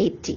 80।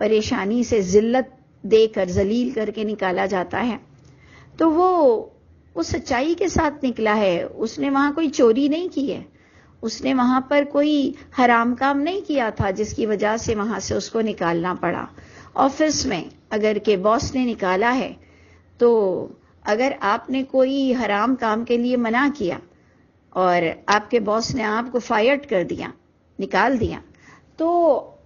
پریشانی سے ذلت دے کر ذلیل کر کے نکالا جاتا ہے، تو وہ سچائی کے ساتھ نکلا ہے. اس نے وہاں کوئی چوری نہیں کی ہے، اس نے وہاں پر کوئی حرام کام نہیں کیا تھا جس کی وجہ سے وہاں سے اس کو نکالنا پڑا. آفس میں اگر کہ باس نے نکالا ہے، تو اگر آپ نے کوئی حرام کام کے لیے منع کیا اور آپ کے باس نے آپ کو فائرڈ کر دیا، نکال دیا، تو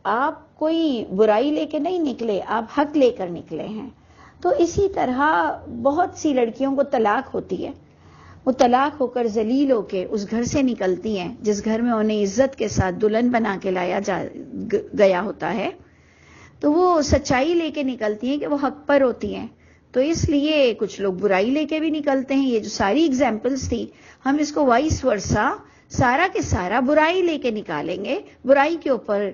آپ کوئی برائی لے کے نہیں نکلے، آپ حق لے کر نکلے ہیں. تو اسی طرح بہت سی لڑکیوں کو طلاق ہوتی ہے، وہ طلاق ہو کر ذلیل ہو کے اس گھر سے نکلتی ہیں جس گھر میں انہیں عزت کے ساتھ دلہن بنا کے لایا گیا ہوتا ہے. تو وہ سچائی لے کے نکلتی ہیں کہ وہ حق پر ہوتی ہیں. تو اس لیے کچھ لوگ برائی لے کے بھی نکلتے ہیں. یہ جو ساری ایگزامپلس تھی، ہم اس کو وائس ورسا سارا کے سارا برائی لے کے نکالیں گے، برائی کے اوپر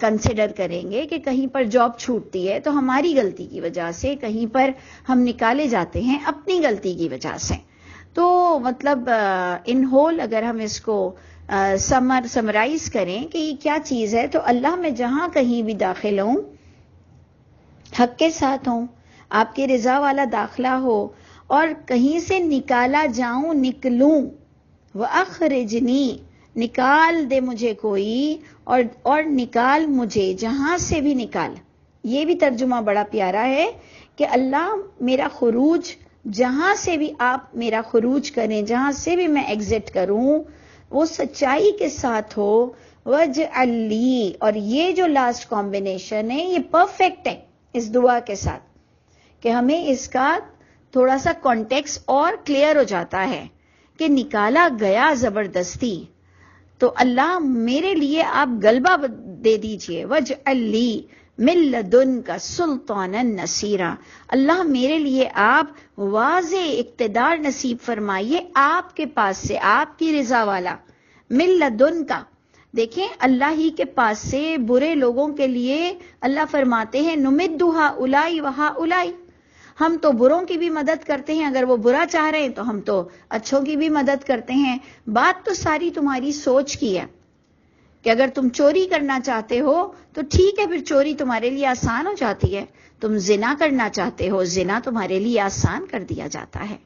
کنسیڈر کریں گے کہ کہیں پر جاب چھوٹتی ہے تو ہماری غلطی کی وجہ سے، کہیں پر ہم نکالے جاتے ہیں اپنی غلطی کی وجہ سے. تو مطلب ان ہول اگر ہم اس کو سمرائز کریں کہ یہ کیا چیز ہے، تو اللہ میں جہاں کہیں بھی داخل ہوں، حق کے ساتھ ہوں، آپ کی رضا والا داخلہ ہو، اور کہیں سے نکالا جاؤں، نکلوں، وَأَخْرِجْنِي، نکال دے مجھے کوئی، اور نکال مجھے جہاں سے بھی نکال. یہ بھی ترجمہ بڑا پیارا ہے کہ اللہ میرا خروج، جہاں سے بھی آپ میرا خروج کریں، جہاں سے بھی میں ایگزٹ کروں، وہ سچائی کے ساتھ ہو. وَاجْعَلْ لِي، اور یہ جو لاسٹ کمبینیشن ہے یہ پرفیکٹ ہے اس دعا کے ساتھ، کہ ہمیں اس کا تھوڑا سا کانٹیکس اور کلیئر ہو جاتا ہے کہ نکالا گیا زبردستی، تو اللہ میرے لیے آپ غلبہ دے دیجئے. وَاجْعَلْ لِي مِن لَدُنْكَ سُلْطَانًا نَصِيرًا، اللہ میرے لیے آپ واضح اقتدار نصیب فرمائیے آپ کے پاس سے، آپ کی رضا والا. مِن لَدُنْكَ، دیکھیں اللہ ہی کے پاس سے برے لوگوں کے لیے اللہ فرماتے ہیں نُمِدُّ هَؤُلَاءِ وَهَؤُلَاءِ، ہم تو بروں کی بھی مدد کرتے ہیں، اگر وہ برا چاہ رہے ہیں تو ہم تو اچھوں کی بھی مدد کرتے ہیں. بات تو ساری تمہاری سوچ کی ہے کہ اگر تم چوری کرنا چاہتے ہو تو ٹھیک ہے، پھر چوری تمہارے لیے آسان ہو جاتی ہے. تم زنا کرنا چاہتے ہو، زنا تمہارے لیے آسان کر دیا جاتا ہے.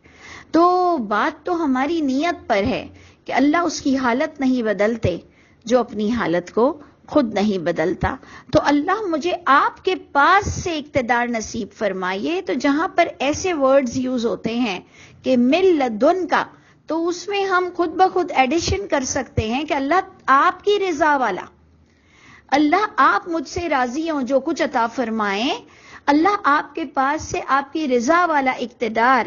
تو بات تو ہماری نیت پر ہے کہ اللہ اس کی حالت نہیں بدلتے جو اپنی حالت کو خود نہیں بدلتا. تو اللہ مجھے آپ کے پاس سے اقتدار نصیب فرمائیے. تو جہاں پر ایسے ورڈز یوز ہوتے ہیں کہ مِن لدن کا، تو اس میں ہم خود بخود ایڈیشن کر سکتے ہیں کہ اللہ آپ کی رضا والا، اللہ آپ مجھ سے راضی ہوں جو کچھ عطا فرمائیں، اللہ آپ کے پاس سے آپ کی رضا والا اقتدار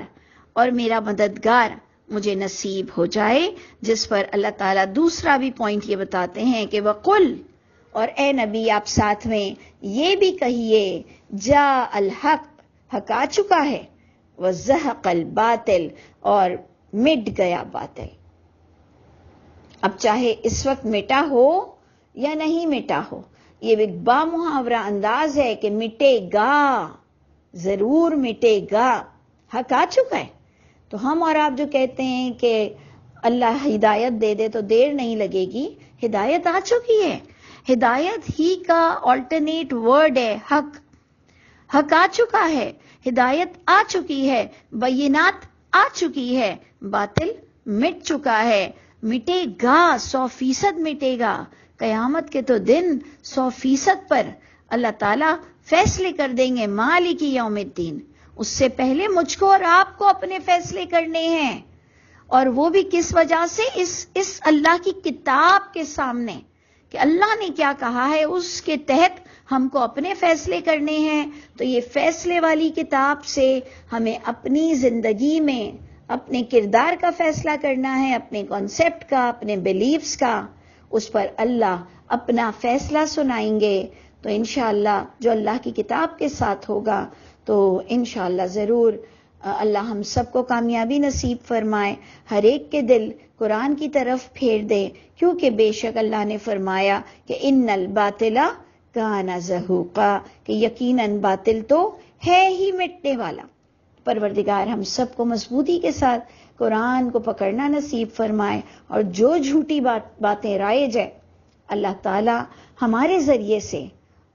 اور میرا مددگار مجھے نصیب ہو جائے. جس پر اللہ تعالیٰ دوسرا بھی پوائنٹ یہ بتاتے ہیں کہ وَقُلْ، اور اے نبی آپ ساتھ میں یہ بھی کہیے جاء الحق، حق آ چکا ہے، وزہق الباطل، اور مٹ گیا باطل. اب چاہے اس وقت مٹا ہو یا نہیں مٹا ہو، یہ ایک بامحاورہ انداز ہے کہ مٹے گا، ضرور مٹے گا، حق آ چکا ہے. تو ہم اور آپ جو کہتے ہیں کہ اللہ ہدایت دے دے تو دیر نہیں لگے گی، ہدایت آ چکی ہے. ہدایت ہی کا آلٹرنیٹ ورڈ ہے حق. حق آ چکا ہے، ہدایت آ چکی ہے، بینات آ چکی ہے، باطل مٹ چکا ہے. مٹے گا، 100% مٹے گا. قیامت کے تو دن 100% پر اللہ تعالیٰ فیصلے کر دیں گے، مالک یوم الدین. اس سے پہلے مجھ کو اور آپ کو اپنے فیصلے کرنے ہیں، اور وہ بھی کس وجہ سے؟ اس اللہ کی کتاب کے سامنے کہ اللہ نے کیا کہا ہے اس کے تحت ہم کو اپنے فیصلے کرنے ہیں. تو یہ فیصلے والی کتاب سے ہمیں اپنی زندگی میں اپنے کردار کا فیصلہ کرنا ہے، اپنے کانسیپٹ کا، اپنے بیلیفز کا. اس پر اللہ اپنا فیصلہ سنائیں گے. تو انشاءاللہ جو اللہ کی کتاب کے ساتھ ہوگا تو انشاءاللہ ضرور اللہ ہم سب کو کامیابی نصیب فرمائے، ہر ایک کے دل قرآن کی طرف پھیر دے. کیونکہ بے شک اللہ نے فرمایا کہ ان الباطل کان زہوقا، کہ یقیناً باطل تو ہے ہی مٹنے والا. پروردگار ہم سب کو مضبوطی کے ساتھ قرآن کو پکڑنا نصیب فرمائے، اور جو جھوٹی باتیں رائج ہے اللہ تعالی ہمارے ذریعے سے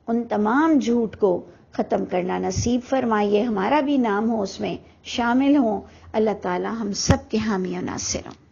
ان تمام جھوٹ کو ختم کرنا نصیب فرمائیے، ہمارا بھی نام ہو اس میں شامل ہوں۔ اللہ تعالی ہم سب کے حامی و ناصر ہوں۔